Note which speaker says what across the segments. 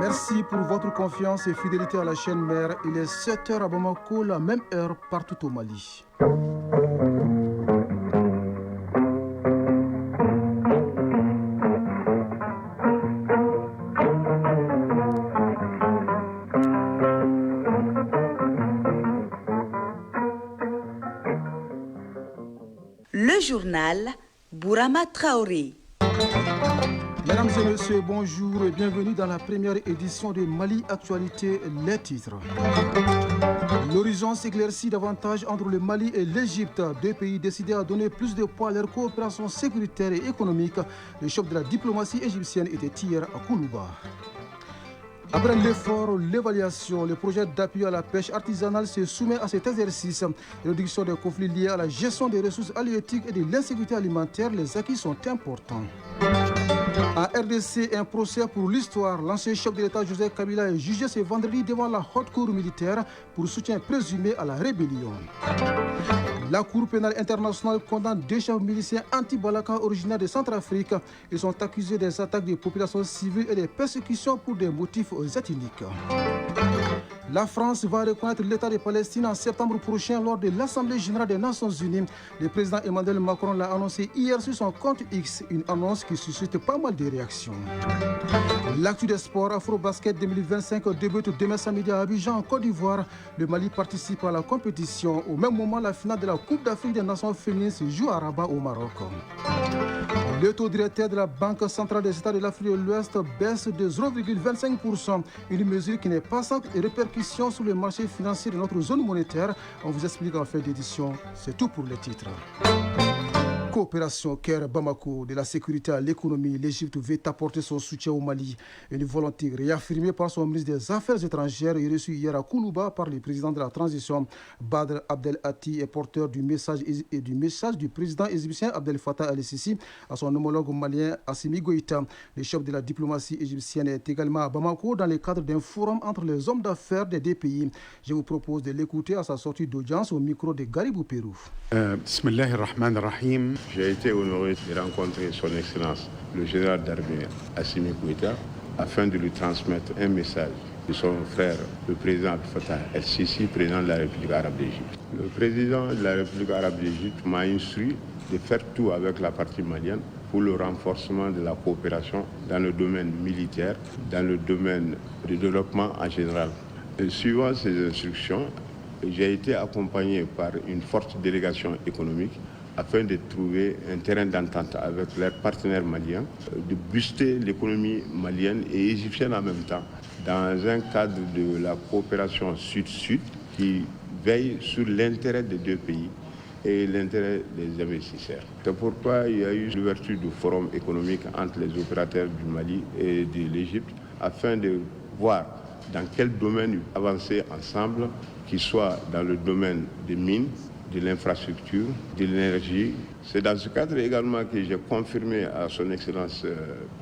Speaker 1: Merci pour votre confiance et fidélité à la chaîne mère. Il est 7h à Bamako, la même heure partout au Mali.
Speaker 2: Le journal Bourama Traoré.
Speaker 1: Mesdames et messieurs, bonjour et bienvenue dans la première édition de Mali Actualité, les titres. L'horizon s'éclaircit davantage entre le Mali et l'Égypte, deux pays décidés à donner plus de poids à leur coopération sécuritaire et économique. Le chef de la diplomatie égyptienne était hier à Koulouba. Après l'effort, l'évaluation, le projet d'appui à la pêche artisanale se soumet à cet exercice. Réduction des conflits liés à la gestion des ressources halieutiques et de l'insécurité alimentaire, les acquis sont importants. À RDC, un procès pour l'histoire. L'ancien chef de l'État Joseph Kabila est jugé ce vendredi devant la haute cour militaire pour soutien présumé à la rébellion. La Cour pénale internationale condamne deux chefs miliciens anti-Balaka originaires de Centrafrique. Ils sont accusés des attaques des populations civiles et des persécutions pour des motifs ethniques. La France va reconnaître l'État de Palestine en septembre prochain lors de l'Assemblée générale des Nations Unies. Le président Emmanuel Macron l'a annoncé hier sur son compte X, une annonce qui suscite pas mal de réactions. L'actu des sports Afro-Basket 2025 débute demain samedi à Abidjan en Côte d'Ivoire. Le Mali participe à la compétition. Au même moment, la finale de la Coupe d'Afrique des Nations féminines se joue à Rabat au Maroc. Le taux directeur de la Banque centrale des États de l'Afrique de l'Ouest baisse de 0,25%, une mesure qui n'est pas sans répercussions sur le marché financier de notre zone monétaire. On vous explique en fin d'édition. C'est tout pour les titres. Coopération Caire-Bamako, de la sécurité à l'économie, l'Égypte veut apporter son soutien au Mali. Une volonté réaffirmée par son ministre des Affaires étrangères et reçue hier à Koulouba par le président de la transition, Badr Abdel Hati, est porteur du message du président égyptien Abdel Fattah al-Sisi à son homologue malien Assimi Goïta. Le chef de la diplomatie égyptienne est également à Bamako dans le cadre d'un forum entre les hommes d'affaires des deux pays. Je vous propose de l'écouter à sa sortie d'audience au micro de Garibou Pérou.
Speaker 3: Bismillahirrahmanirrahim. J'ai été honoré de rencontrer son Excellence, le général d'armée Assimi Goïta, afin de lui transmettre un message de son frère, le président Abdel Fattah el-Sisi, président de la République arabe d'Égypte. Le président de la République arabe d'Égypte m'a instruit de faire tout avec la partie malienne pour le renforcement de la coopération dans le domaine militaire, dans le domaine du développement en général. Et suivant ces instructions, j'ai été accompagné par une forte délégation économique afin de trouver un terrain d'entente avec leurs partenaires maliens, de booster l'économie malienne et égyptienne en même temps, dans un cadre de la coopération sud-sud qui veille sur l'intérêt des deux pays et l'intérêt des investisseurs. C'est pourquoi il y a eu l'ouverture du forum économique entre les opérateurs du Mali et de l'Égypte afin de voir dans quel domaine avancer ensemble, qu'il soit dans le domaine des mines, de l'infrastructure, de l'énergie. C'est dans ce cadre également que j'ai confirmé à son Excellence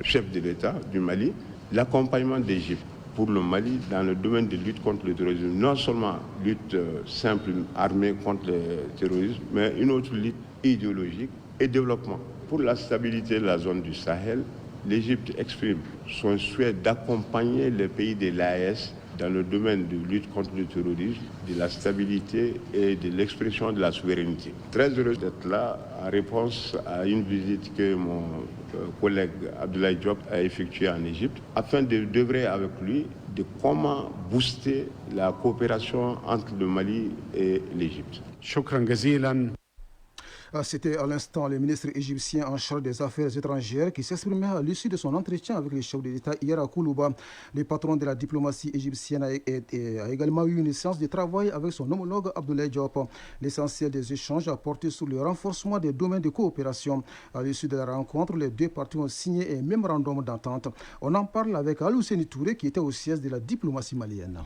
Speaker 3: chef de l'État du Mali l'accompagnement d'Égypte pour le Mali dans le domaine de lutte contre le terrorisme. Non seulement lutte simple armée contre le terrorisme, mais une autre lutte idéologique et développement. Pour la stabilité de la zone du Sahel, l'Égypte exprime son souhait d'accompagner les pays de l'AES dans le domaine de lutte contre le terrorisme, de la stabilité et de l'expression de la souveraineté. Très heureux d'être là en réponse à une visite que mon collègue Abdoulaye Diop a effectuée en Égypte, afin d'œuvrer avec lui de comment booster la coopération entre le Mali et l'Égypte.
Speaker 1: Shukran jazilan. C'était à l'instant le ministre égyptien en charge des affaires étrangères qui s'exprimait à l'issue de son entretien avec le chef de l'État hier à Koulouba. Le patron de la diplomatie égyptienne a également eu une séance de travail avec son homologue Abdoulaye Diop. L'essentiel des échanges a porté sur le renforcement des domaines de coopération. À l'issue de la rencontre, les deux parties ont signé un mémorandum d'entente. On en parle avec Alousseni Touré qui était au siège de la diplomatie malienne.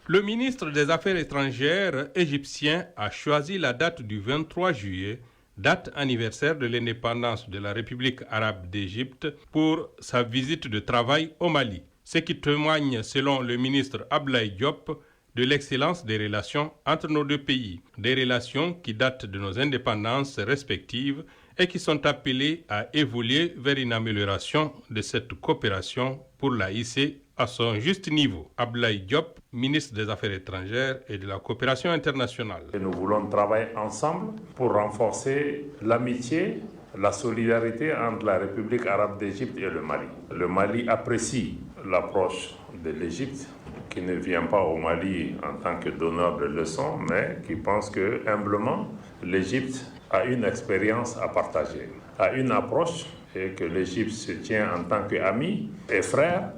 Speaker 4: Le ministre des Affaires étrangères égyptien a choisi la date du 23 juillet, date anniversaire de l'indépendance de la République arabe d'Égypte, pour sa visite de travail au Mali. Ce qui témoigne, selon le ministre Abdoulaye Diop, de l'excellence des relations entre nos deux pays. Des relations qui datent de nos indépendances respectives et qui sont appelées à évoluer vers une amélioration de cette coopération pour la hisser à son juste niveau. Abdoulaye Diop, ministre des Affaires étrangères et de la coopération internationale.
Speaker 5: Et nous voulons travailler ensemble pour renforcer l'amitié, la solidarité entre la République arabe d'Égypte et le Mali. Le Mali apprécie l'approche de l'Égypte, qui ne vient pas au Mali en tant que donneur de leçons, mais qui pense que, humblement, l'Égypte a une expérience à partager, a une approche, et que l'Égypte se tient en tant qu'ami et frère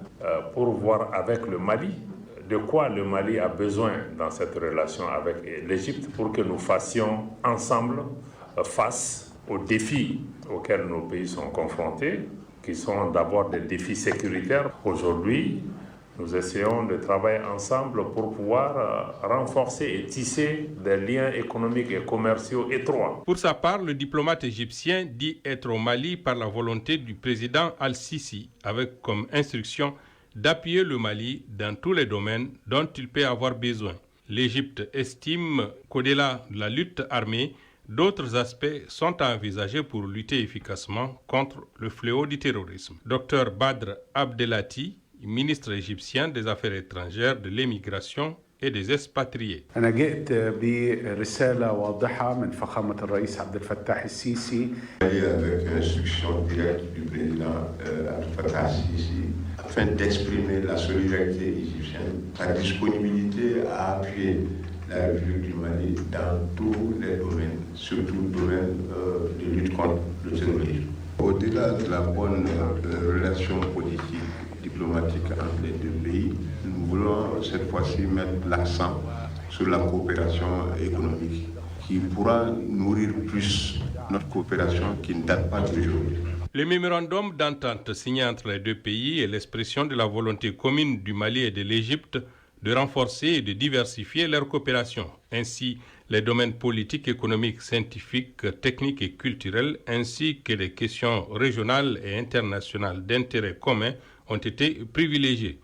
Speaker 5: pour voir avec le Mali de quoi le Mali a besoin dans cette relation avec l'Égypte pour que nous fassions ensemble face aux défis auxquels nos pays sont confrontés, qui sont d'abord des défis sécuritaires. Aujourd'hui, nous essayons de travailler ensemble pour pouvoir renforcer et tisser des liens économiques et commerciaux étroits.
Speaker 4: Pour sa part, le diplomate égyptien dit être au Mali par la volonté du président Al-Sisi, avec comme instruction d'appuyer le Mali dans tous les domaines dont il peut avoir besoin. L'Égypte estime qu'au-delà de la lutte armée, d'autres aspects sont à envisager pour lutter efficacement contre le fléau du terrorisme. Dr Badr Abdelati, ministre égyptien des Affaires étrangères, de l'émigration et des expatriés.
Speaker 6: أنا جئت برسالة واضحة من فخامة الرئيس عبد الفتاح السيسي.
Speaker 3: Avec instruction directe du président Abdel Fattah al-Sisi afin d'exprimer la solidarité égyptienne, sa disponibilité à appuyer la République du Mali dans tous les domaines, surtout le domaine de lutte contre le terrorisme. Au-delà de la bonne relation politique diplomatique entre les deux pays, nous voulons cette fois-ci mettre l'accent sur la coopération économique qui pourra nourrir plus notre coopération qui ne date pas d'aujourd'hui.
Speaker 4: Le mémorandum d'entente signé entre les deux pays est l'expression de la volonté commune du Mali et de l'Égypte de renforcer et de diversifier leur coopération. Ainsi, les domaines politiques, économiques, scientifiques, techniques et culturels, ainsi que les questions régionales et internationales d'intérêt commun ont été privilégiés.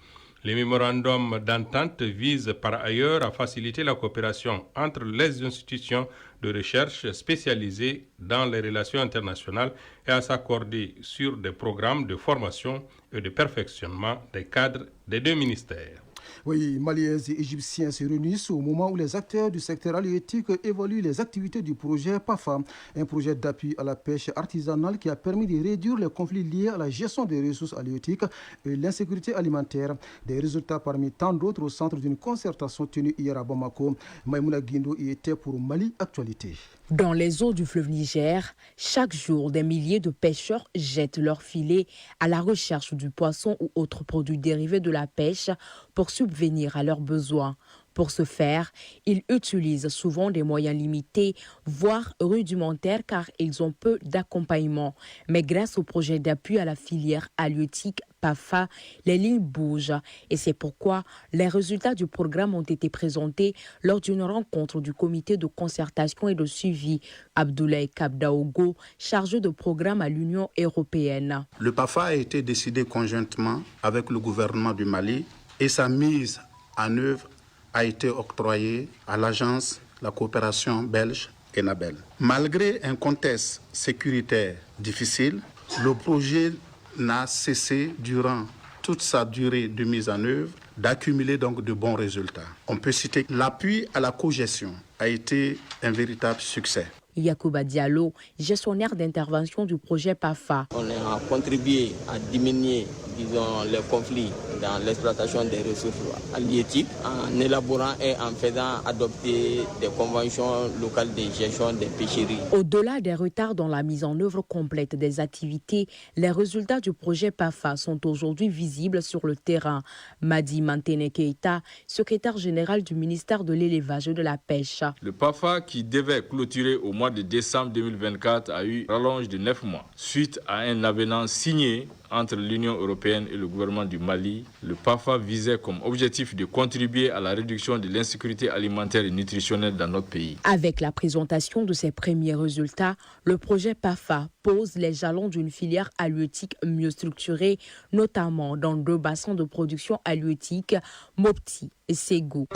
Speaker 4: Les mémorandums d'entente visent par ailleurs à faciliter la coopération entre les institutions de recherche spécialisées dans les relations internationales et à s'accorder sur des programmes de formation et de perfectionnement des cadres des deux ministères.
Speaker 1: Oui, Maliens et Égyptiens se réunissent au moment où les acteurs du secteur halieutique évaluent les activités du projet PAFA, un projet d'appui à la pêche artisanale qui a permis de réduire les conflits liés à la gestion des ressources halieutiques et l'insécurité alimentaire. Des résultats parmi tant d'autres au centre d'une concertation tenue hier à Bamako. Maïmouna Guindo y était pour Mali Actualité.
Speaker 7: Dans les eaux du fleuve Niger, chaque jour, des milliers de pêcheurs jettent leurs filets à la recherche du poisson ou autres produits dérivés de la pêche pour subvenir à leurs besoins. Pour ce faire, ils utilisent souvent des moyens limités, voire rudimentaires, car ils ont peu d'accompagnement. Mais grâce au projet d'appui à la filière halieutique PAFA, les lignes bougent. Et c'est pourquoi les résultats du programme ont été présentés lors d'une rencontre du comité de concertation et de suivi. Abdoulaye Kabdaogo, chargé de programme à l'Union européenne.
Speaker 8: Le PAFA a été décidé conjointement avec le gouvernement du Mali et sa mise en œuvre a été octroyée à l'agence la coopération belge Enabel. Malgré un contexte sécuritaire difficile, le projet n'a cessé durant toute sa durée de mise en œuvre d'accumuler donc de bons résultats. On peut citer que l'appui à la cogestion a été un véritable succès.
Speaker 7: Yacouba Diallo, gestionnaire d'intervention du projet PAFA.
Speaker 9: On a contribué à diminuer, les conflits dans l'exploitation des ressources halieutiques en élaborant et en faisant adopter des conventions locales de gestion des pêcheries.
Speaker 7: Au-delà des retards dans la mise en œuvre complète des activités, les résultats du projet PAFA sont aujourd'hui visibles sur le terrain. Madi Mantene Keita, secrétaire général du ministère de l'élevage et de la pêche.
Speaker 10: Le PAFA, qui devait clôturer au mois de décembre 2024, a eu rallonge de 9 mois. Suite à un avenant signé entre l'Union européenne et le gouvernement du Mali, le PAFA visait comme objectif de contribuer à la réduction de l'insécurité alimentaire et nutritionnelle dans notre pays.
Speaker 7: Avec la présentation de ses premiers résultats, le projet PAFA pose les jalons d'une filière halieutique mieux structurée, notamment dans 2 bassins de production halieutique, Mopti et Ségou.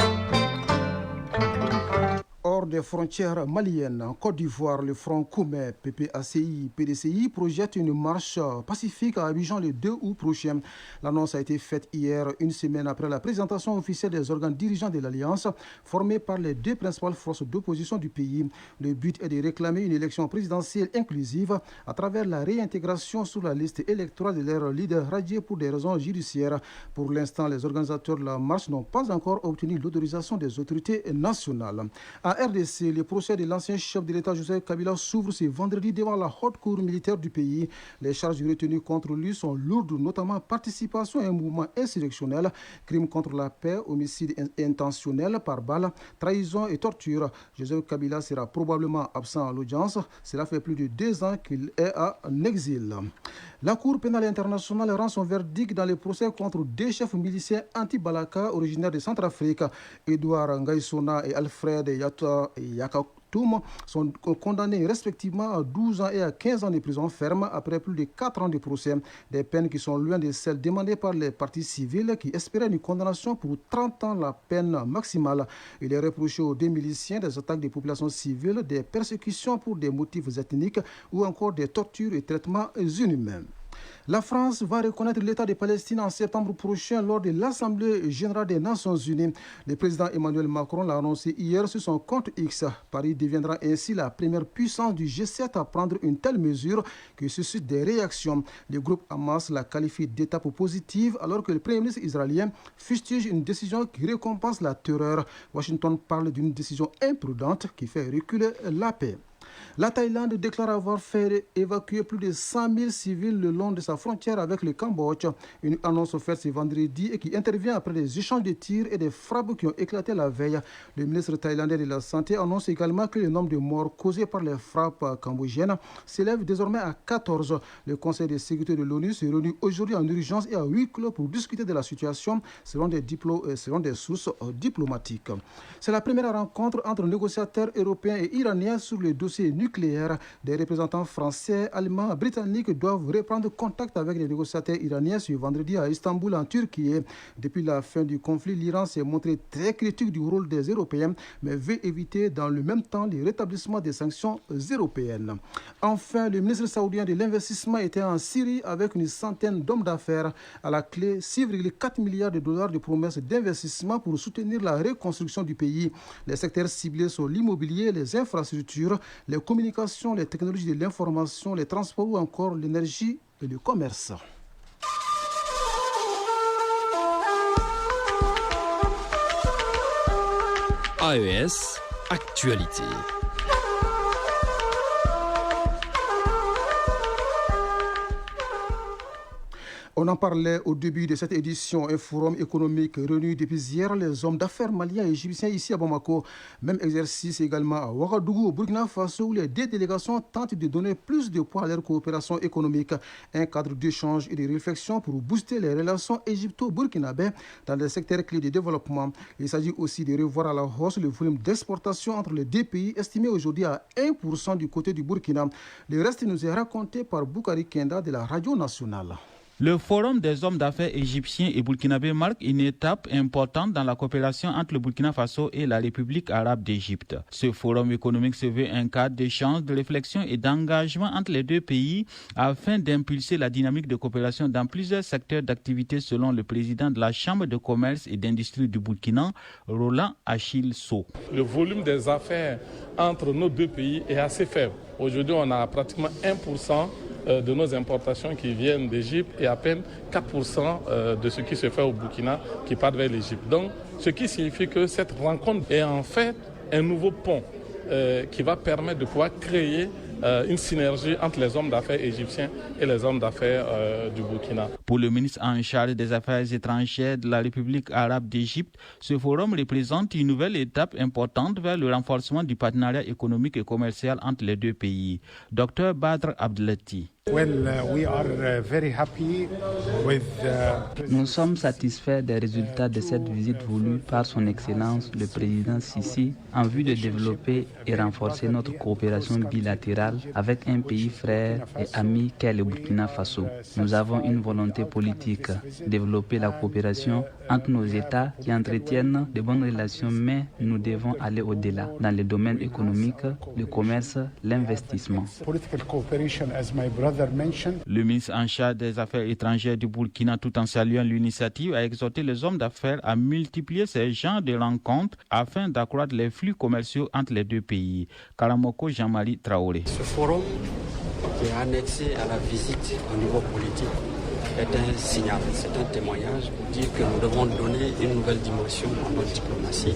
Speaker 1: hors des frontières maliennes. En Côte d'Ivoire, le Front Commun, PPACI, PDCI projette une marche pacifique à Abidjan le 2 août prochain. L'annonce a été faite hier, une semaine après la présentation officielle des organes dirigeants de l'Alliance, formés par les deux principales forces d'opposition du pays. Le but est de réclamer une élection présidentielle inclusive à travers la réintégration sur la liste électorale de leur leader radié pour des raisons judiciaires. Pour l'instant, les organisateurs de la marche n'ont pas encore obtenu l'autorisation des autorités nationales. À RDC, le procès de l'ancien chef de l'État Joseph Kabila s'ouvre ce vendredi devant la haute cour militaire du pays. Les charges retenues contre lui sont lourdes, notamment participation à un mouvement insurrectionnel, crime contre la paix, homicide intentionnel par balle, trahison et torture. Joseph Kabila sera probablement absent à l'audience. Cela fait plus de 2 ans qu'il est en exil. La Cour pénale internationale rend son verdict dans le procès contre 2 chefs miliciens anti-Balaka originaires de Centrafrique. Edouard Ngaïsona et Alfred Yakatoum sont condamnés respectivement à 12 ans et à 15 ans de prison ferme après plus de 4 ans de procès. Des peines qui sont loin de celles demandées par les parties civiles qui espéraient une condamnation pour 30 ans, la peine maximale. Il est reproché aux 2 miliciens des attaques des populations civiles, des persécutions pour des motifs ethniques ou encore des tortures et traitements inhumains. La France va reconnaître l'État de Palestine en septembre prochain lors de l'Assemblée générale des Nations unies. Le président Emmanuel Macron l'a annoncé hier sur son compte X. Paris deviendra ainsi la première puissance du G7 à prendre une telle mesure qui suscite des réactions. Le groupe Hamas la qualifie d'étape positive alors que le Premier ministre israélien fustige une décision qui récompense la terreur. Washington parle d'une décision imprudente qui fait reculer la paix. La Thaïlande déclare avoir fait évacuer plus de 100 000 civils le long de sa frontière avec le Cambodge. Une annonce faite ce vendredi et qui intervient après des échanges de tirs et des frappes qui ont éclaté la veille. Le ministre thaïlandais de la Santé annonce également que le nombre de morts causés par les frappes cambodgiennes s'élève désormais à 14. Le Conseil de sécurité de l'ONU s'est réuni aujourd'hui en urgence et à huis clos pour discuter de la situation selon des sources diplomatiques. C'est la première rencontre entre négociateurs européens et iraniens sur le dossier nucléaire. Des représentants français, allemands, britanniques doivent reprendre contact avec les négociateurs iraniens ce vendredi à Istanbul en Turquie. Depuis la fin du conflit, l'Iran s'est montré très critique du rôle des Européens, mais veut éviter dans le même temps le rétablissement des sanctions européennes. Enfin, le ministre saoudien de l'investissement était en Syrie avec une centaine d'hommes d'affaires. À la clé, 6,4 milliards de dollars de promesses d'investissement pour soutenir la reconstruction du pays. Les secteurs ciblés sont l'immobilier, les infrastructures, les communications, les technologies de l'information, les transports ou encore l'énergie et le commerce.
Speaker 11: AES, actualité.
Speaker 1: On en parlait au début de cette édition, un forum économique réuni depuis hier les hommes d'affaires maliens et égyptiens ici à Bamako. Même exercice également à Ouagadougou, au Burkina Faso, où les 2 délégations tentent de donner plus de poids à leur coopération économique. Un cadre d'échange et de réflexion pour booster les relations égypto-burkinabais dans les secteurs clés de développement. Il s'agit aussi de revoir à la hausse le volume d'exportation entre les 2 pays, estimé aujourd'hui à 1% du côté du Burkina. Le reste nous est raconté par Boukari Kenda de la Radio Nationale.
Speaker 12: Le Forum des hommes d'affaires égyptiens et burkinabés marque une étape importante dans la coopération entre le Burkina Faso et la République arabe d'Égypte. Ce forum économique se veut un cadre d'échange, de réflexion et d'engagement entre les 2 pays afin d'impulser la dynamique de coopération dans plusieurs secteurs d'activité selon le président de la Chambre de commerce et d'industrie du Burkina, Roland Achille Sow.
Speaker 13: Le volume des affaires entre nos 2 pays est assez faible. Aujourd'hui, on a pratiquement 1% de nos importations qui viennent d'Égypte et à peine 4% de ce qui se fait au Burkina qui part vers l'Égypte. Donc, ce qui signifie que cette rencontre est en fait un nouveau pont qui va permettre de pouvoir créer une synergie entre les hommes d'affaires égyptiens et les hommes d'affaires du Burkina.
Speaker 12: Pour le ministre en charge des Affaires étrangères de la République arabe d'Égypte, ce forum représente une nouvelle étape importante vers le renforcement du partenariat économique et commercial entre les 2 pays. Dr Badr Abdelati.
Speaker 14: Nous sommes satisfaits des résultats de cette visite voulue par son Excellence le président Sissi en vue de développer et renforcer notre coopération bilatérale avec un pays frère et ami qu'est le Burkina Faso. Nous avons une volonté politique, développer la coopération entre nos États qui entretiennent de bonnes relations, mais nous devons aller au-delà dans les domaines économiques, le commerce, l'investissement.
Speaker 12: Le ministre en charge des Affaires étrangères du Burkina, tout en saluant l'initiative, a exhorté les hommes d'affaires à multiplier ces genres de rencontres afin d'accroître les flux commerciaux entre les deux pays. Karamoko Jean-Marie Traoré.
Speaker 15: Ce forum qui est annexé à la visite au niveau politique est un signal, c'est un témoignage pour dire que nous devons donner une nouvelle dimension à notre diplomatie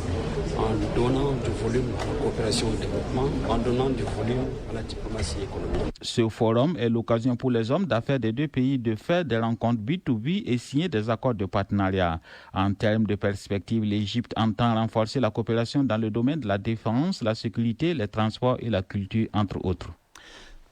Speaker 15: en donnant du volume à la coopération au développement, en donnant du volume à la diplomatie économique.
Speaker 12: Ce forum est l'occasion pour les hommes d'affaires des deux pays de faire des rencontres B2B et signer des accords de partenariat. En termes de perspective, l'Égypte entend renforcer la coopération dans le domaine de la défense, la sécurité, les transports et la culture, entre autres.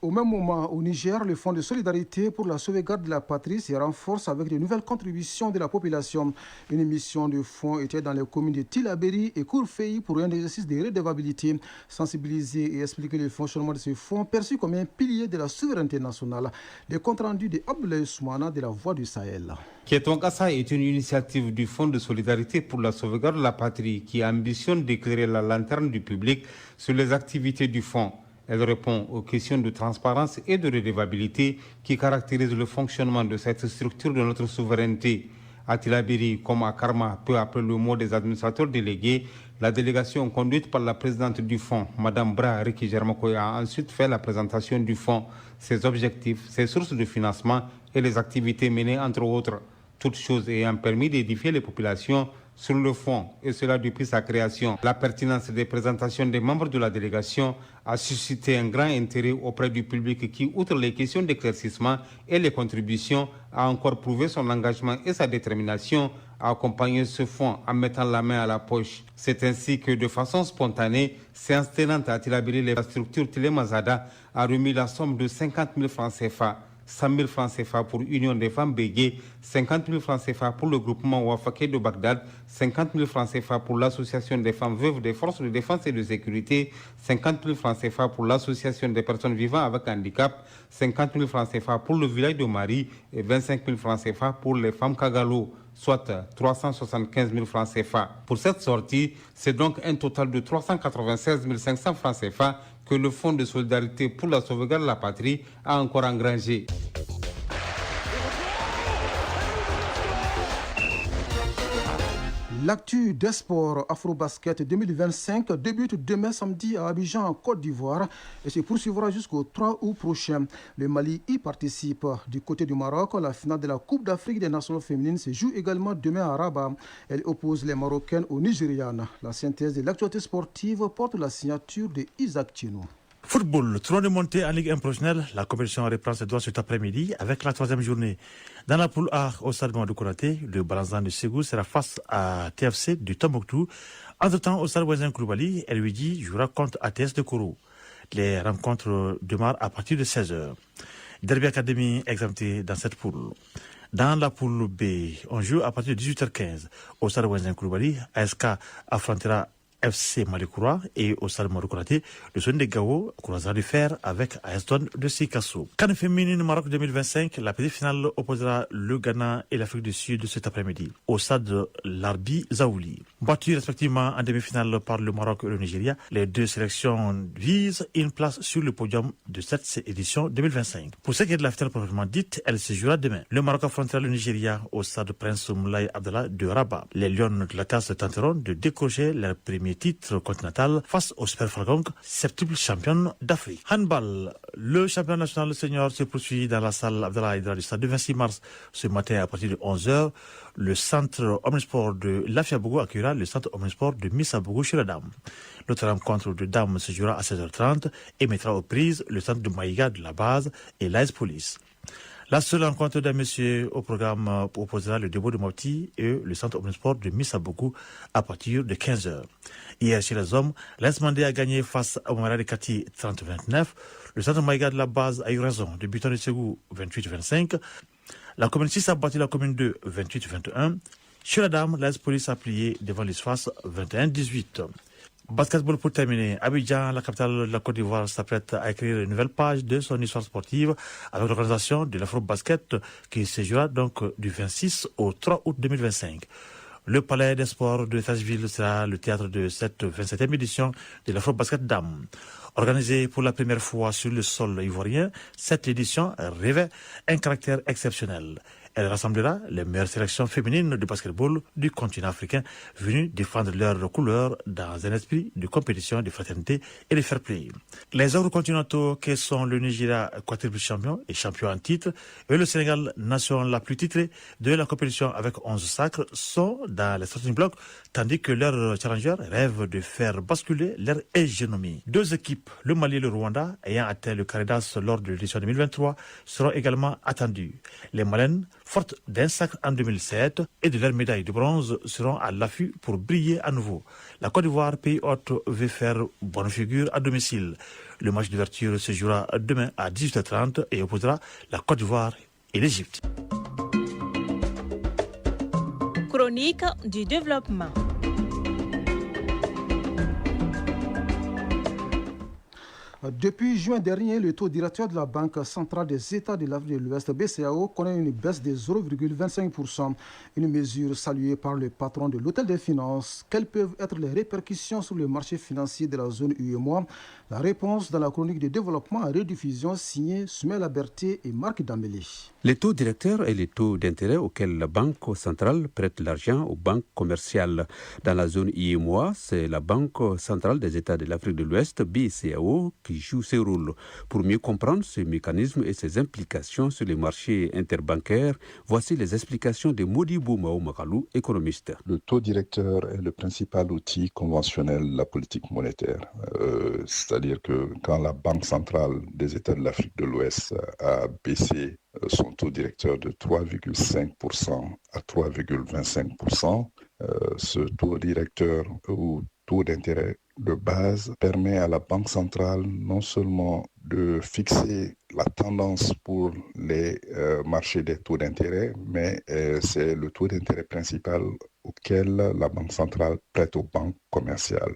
Speaker 1: Au même moment, au Niger, le Fonds de solidarité pour la sauvegarde de la patrie se renforce avec de nouvelles contributions de la population. Une mission de fonds était dans les communes de Tilaberi et Kourfei pour un exercice de redevabilité, sensibiliser et expliquer le fonctionnement de ce fonds perçu comme un pilier de la souveraineté nationale. Le compte rendu de Abdoulaye Soumana de la Voix du Sahel.
Speaker 16: Ketongassa est une initiative du Fonds de solidarité pour la sauvegarde de la patrie qui ambitionne d'éclairer la lanterne du public sur les activités du fonds. Elle répond aux questions de transparence et de redevabilité qui caractérisent le fonctionnement de cette structure de notre souveraineté. À Tilaberi, comme à Karma, peu après le mot des administrateurs délégués, la délégation conduite par la présidente du fonds, Mme Bra Riki Germakoya, a ensuite fait la présentation du fonds, ses objectifs, ses sources de financement et les activités menées, entre autres. Toutes choses ayant permis d'édifier les populations sur le fond, et cela depuis sa création. La pertinence des présentations des membres de la délégation a suscité un grand intérêt auprès du public qui, outre les questions d'éclaircissement et les contributions, a encore prouvé son engagement et sa détermination à accompagner ce fonds en mettant la main à la poche. C'est ainsi que, de façon spontanée, séance tenante à Tilaberi, la structure Télémazada a remis la somme de 50 000 francs CFA. 100 000 francs CFA pour Union des femmes Bégué, 50 000 francs CFA pour le groupement Wafake de Bagdad, 50 000 francs CFA pour l'association des femmes veuves des forces de défense et de sécurité, 50 000 francs CFA pour l'association des personnes vivant avec handicap, 50 000 francs CFA pour le village de Marie et 25 000 francs CFA pour les femmes Kagalo, soit 375 000 francs CFA. Pour cette sortie, c'est donc un total de 396 500 francs CFA que le Fonds de solidarité pour la sauvegarde de la patrie a encore engrangé.
Speaker 1: L'actu des sports Afrobasket 2025 débute demain samedi à Abidjan, en Côte d'Ivoire, et se poursuivra jusqu'au 3 août prochain. Le Mali y participe. Du côté du Maroc, la finale de la Coupe d'Afrique des Nations féminines se joue également demain à Rabat. Elle oppose les Marocaines aux Nigérianes. La synthèse de l'actualité sportive porte la signature de Isaac Tchino.
Speaker 17: Football, tournoi de montée en Ligue 1 professionnelle. La compétition reprend ses droits cet après-midi avec la troisième journée. Dans la poule A, au stade Mamadou Konaté, le Balanzan de Ségou sera face à TFC du Tombouctou. Entre-temps, au stade voisin Koulibaly, LUD jouera contre ATS de Kourou. Les rencontres démarrent à partir de 16h. Derby Academy exempté dans cette poule. Dans la poule B, on joue à partir de 18h15. Au stade voisin Koulibaly, ASK affrontera FC Malikoura et au stade Maroc-Konaté, le Son de Gao croisera du fer avec Aston de Sikasso. CAN féminine Maroc 2025, la petite finale opposera le Ghana et l'Afrique du Sud cet après-midi au stade Larbi Zaouli. Battus respectivement en demi-finale par le Maroc et le Nigeria, les deux sélections visent une place sur le podium de cette édition 2025. Pour ce qui est de la finale proprement dite, elle se jouera demain. Le Maroc affrontera le Nigeria au stade Prince Moulay Abdallah de Rabat. Les Lions de la Tasse tenteront de décrocher leur premier titre continental face au Super Falcons, septuple championne d'Afrique. Handball, le championnat national senior se poursuit dans la salle Abdallah Hydra du stade du 26 mars. Ce matin à partir de 11h, le centre Omnisport de Lafiabougou accueillera le centre Omnisport de Missabougou chez la Dame. L'autre rencontre de dames se jouera à 16h30 et mettra aux prises le centre de Maïga de la base et l'AS Police. La seule rencontre d'un monsieur au programme opposera le dépôt de Mopti et le centre omnisport de Missabougou à partir de 15h. Hier, chez les hommes, l'AS Mandé a gagné face au Mara de Kati 30-29. Le centre Maïga de la base a eu raison de Buton de Ségou 28-25. La commune 6 a battu la commune 2 28-21. Chez la dame, l'AS Police a plié devant l'Isfas 21-18. Basketball pour terminer. Abidjan, la capitale de la Côte d'Ivoire, s'apprête à écrire une nouvelle page de son histoire sportive avec l'organisation de l'Afro-Basket qui se jouera donc du 26 au 3 août 2025. Le palais des sports de Tachville sera le théâtre de cette 27e édition de l'Afro-Basket Dame. Organisée pour la première fois sur le sol ivoirien, cette édition revêt un caractère exceptionnel. Elle rassemblera les meilleures sélections féminines de basketball du continent africain venues défendre leurs couleurs dans un esprit de compétition, de fraternité et de fair play. Les ordres continentaux que sont le Nigeria quadruple champion et champion en titre et le Sénégal, nation la plus titrée de la compétition avec 11 sacres, sont dans les starting blocks, tandis que leurs challengers rêvent de faire basculer leur hégémonie. Deux équipes, le Mali et le Rwanda, ayant atteint le carré d'as lors de l'édition 2023, seront également attendues. Les Maliennes, fortes d'un sacre en 2007 et de leur médaille de bronze, seront à l'affût pour briller à nouveau. La Côte d'Ivoire, pays hôte, veut faire bonne figure à domicile. Le match d'ouverture se jouera demain à 18h30 et opposera la Côte d'Ivoire et l'Égypte.
Speaker 18: Chronique du développement.
Speaker 1: Depuis juin dernier, le taux directeur de la Banque centrale des États de l'Afrique de l'Ouest, BCEAO, connaît une baisse de 0,25%. Une mesure saluée par le patron de l'Hôtel des Finances. Quelles peuvent être les répercussions sur le marché financier de la zone UEMOA? La réponse dans la chronique de développement à rediffusion signée Soumela Berthet et Marc Dambélé.
Speaker 19: Les taux directeurs et les taux d'intérêt auxquels la Banque centrale prête l'argent aux banques commerciales. Dans la zone UEMOA, c'est la Banque centrale des États de l'Afrique de l'Ouest, BCEAO, qui joue ses rôles. Pour mieux comprendre ce mécanisme et ses implications sur les marchés interbancaires, voici les explications de Modibo Mahamadou, économiste.
Speaker 20: Le taux directeur est le principal outil conventionnel de la politique monétaire. C'est-à-dire que quand la Banque centrale des États de l'Afrique de l'Ouest a baissé son taux directeur de 3,5% à 3,25%, ce taux directeur ou taux d'intérêt de base permet à la Banque centrale non seulement de fixer la tendance pour les marchés des taux d'intérêt, mais c'est le taux d'intérêt principal auquel la Banque centrale prête aux banques commerciales.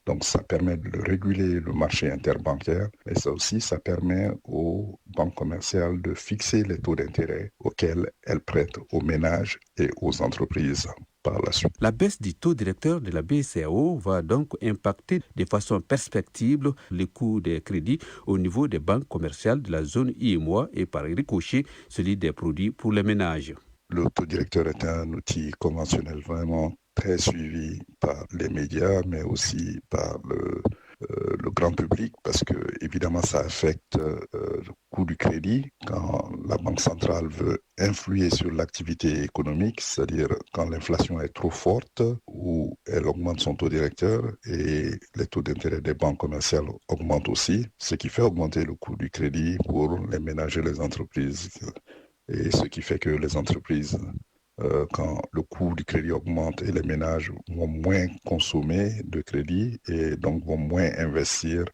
Speaker 20: Donc ça permet de réguler le marché interbancaire, mais ça permet aux banques commerciales de fixer les taux d'intérêt auxquels elles prêtent aux ménages et aux entreprises par la suite.
Speaker 19: La baisse du taux directeur de la BCEAO va donc impacter de façon perspectible les coûts des crédits au niveau des banques commerciales de la zone UEMOA et par ricochet celui des produits pour les ménages.
Speaker 20: Le taux directeur est un outil conventionnel vraiment très suivi par les médias, mais aussi par le grand public, parce que évidemment ça affecte le coût du crédit quand la Banque centrale veut influer sur l'activité économique, c'est-à-dire quand l'inflation est trop forte ou elle augmente son taux directeur et les taux d'intérêt des banques commerciales augmentent aussi, ce qui fait augmenter le coût du crédit pour les ménages et les entreprises. Et ce qui fait que les entreprises, quand le coût du crédit augmente et les ménages vont moins consommer de crédit et donc vont moins investir,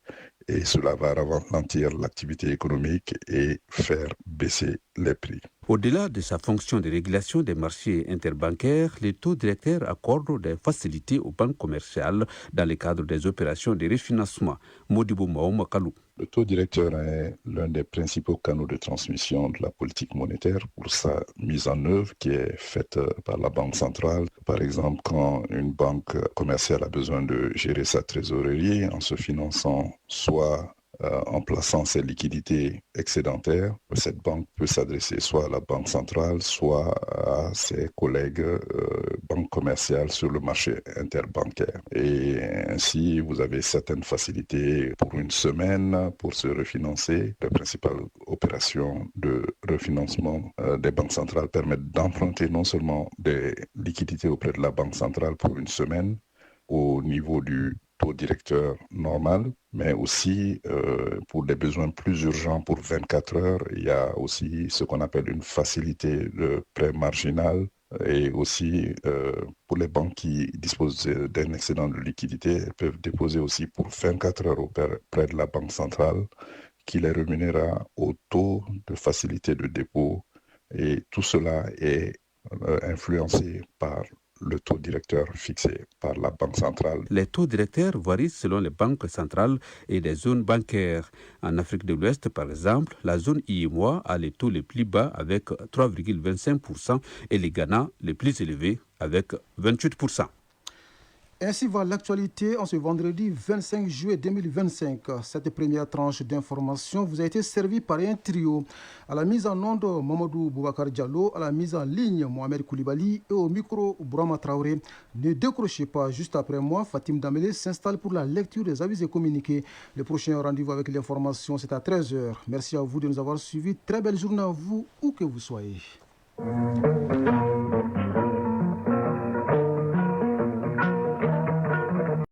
Speaker 20: et cela va ralentir l'activité économique et faire baisser les prix.
Speaker 19: Au-delà de sa fonction de régulation des marchés interbancaires, les taux directeurs accordent des facilités aux banques commerciales dans le cadre des opérations de refinancement. Modibo Mahamadou.
Speaker 20: Le taux directeur est l'un des principaux canaux de transmission de la politique monétaire pour sa mise en œuvre qui est faite par la Banque centrale. Par exemple, quand une banque commerciale a besoin de gérer sa trésorerie en se finançant soit en plaçant ses liquidités excédentaires, cette banque peut s'adresser soit à la Banque centrale, soit à ses collègues banques commerciales sur le marché interbancaire. Et ainsi, vous avez certaines facilités pour une semaine pour se refinancer. Les principales opérations de refinancement des banques centrales permettent d'emprunter non seulement des liquidités auprès de la Banque centrale pour une semaine au niveau du taux directeur normal, mais aussi pour des besoins plus urgents pour 24 heures, il y a aussi ce qu'on appelle une facilité de prêt marginal. Et aussi, pour les banques qui disposent d'un excédent de liquidité, elles peuvent déposer aussi pour 24 heures auprès de la Banque centrale, qui les rémunérera au taux de facilité de dépôt. Et tout cela est influencé par le taux directeur fixé par la Banque centrale.
Speaker 19: Les taux directeurs varient selon les banques centrales et les zones bancaires. En Afrique de l'Ouest, par exemple, la zone IMOA a les taux les plus bas avec 3,25% et les Ghana les plus élevés avec 28%.
Speaker 1: Ainsi va l'actualité en ce vendredi 25 juillet 2025. Cette première tranche d'information vous a été servie par un trio. À la mise en onde, Mamadou Boubacar Diallo, à la mise en ligne, Mohamed Koulibaly et au micro, Bourama Traoré. Ne décrochez pas, juste après moi, Fatim Damele s'installe pour la lecture des avis et communiqués. Le prochain rendez-vous avec l'information, c'est à 13h. Merci à vous de nous avoir suivis. Très belle journée à vous, où que vous soyez.